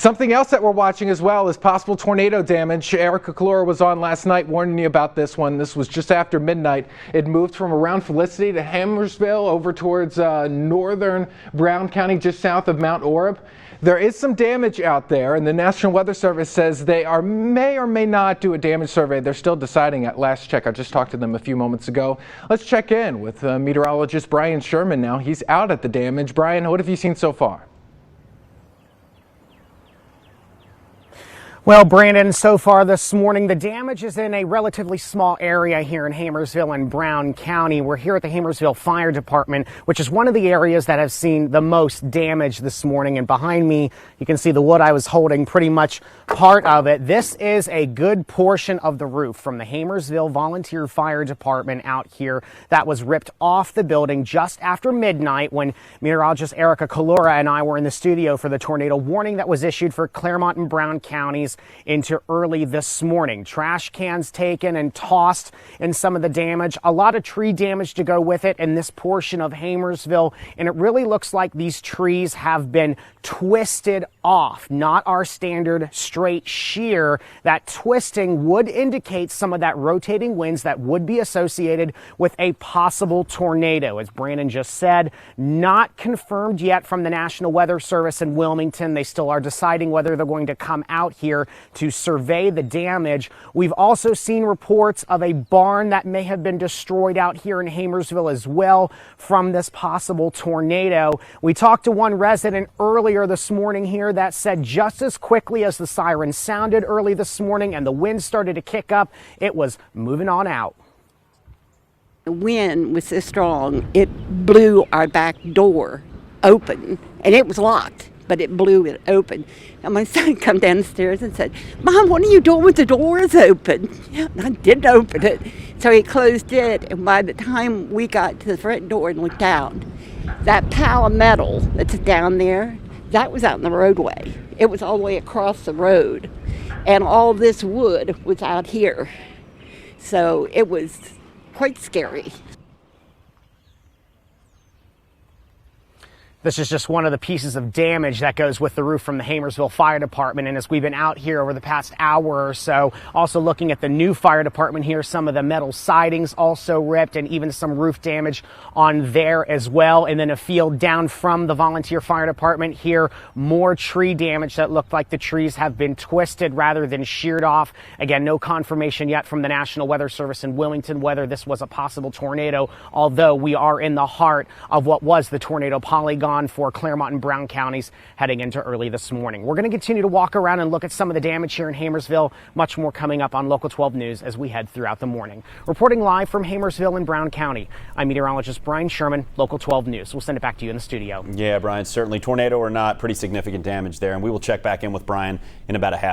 Something else that we're watching as well is possible tornado damage. Erica Calora was on last night warning you about this one. This was just after midnight. It moved from around Felicity to Hamersville over towards northern Brown County, just south of Mount Orab. There is some damage out there, and the National Weather Service says they may or may not do a damage survey. They're still deciding at last check. I just talked to them a few moments ago. Let's check in with meteorologist Brian Sherman now. He's out at the damage. Brian, what have you seen so far? Well, Brandon, so far this morning, the damage is in a relatively small area here in Hamersville and Brown County. We're here at the Hamersville Fire Department, which is one of the areas that have seen the most damage this morning. And behind me, you can see the wood I was holding, pretty much part of it. This is a good portion of the roof from the Hamersville Volunteer Fire Department out here that was ripped off the building just after midnight when meteorologist Erica Calora and I were in the studio for the tornado warning that was issued for Clermont and Brown counties into early this morning. Trash cans taken and tossed in some of the damage. A lot of tree damage to go with it in this portion of Hamersville. And it really looks like these trees have been twisted off, not our standard straight shear. That twisting would indicate some of that rotating winds that would be associated with a possible tornado. As Brandon just said, not confirmed yet from the National Weather Service in Wilmington. They still are deciding whether they're going to come out here to survey the damage. We've also seen reports of a barn that may have been destroyed out here in Hamersville as well from this possible tornado. We talked to one resident earlier this morning here that said just as quickly as the siren sounded early this morning and the wind started to kick up, it was moving on out. The wind was so strong, it blew our back door open, and it was locked, but it blew it open. And my son come downstairs and said, "Mom, what are you doing with the doors open?" Yeah, I didn't open it. So he closed it, and by the time we got to the front door and looked out, that pile of metal that's down there, that was out in the roadway. It was all the way across the road, and all this wood was out here. So it was quite scary. This is just one of the pieces of damage that goes with the roof from the Hamersville Fire Department. And as we've been out here over the past hour or so, also looking at the new fire department here, some of the metal sidings also ripped and even some roof damage on there as well. And then a field down from the volunteer fire department here, more tree damage that looked like the trees have been twisted rather than sheared off. Again, no confirmation yet from the National Weather Service in Wilmington whether this was a possible tornado, although we are in the heart of what was the tornado polygon for Clermont and Brown counties heading into early this morning. We're going to continue to walk around and look at some of the damage here in Hamersville. Much more coming up on Local 12 News as we head throughout the morning. Reporting live from Hamersville and Brown County, I'm meteorologist Brian Sherman, Local 12 News. We'll send it back to you in the studio. Yeah, Brian, certainly tornado or not, pretty significant damage there, and we will check back in with Brian in about a half.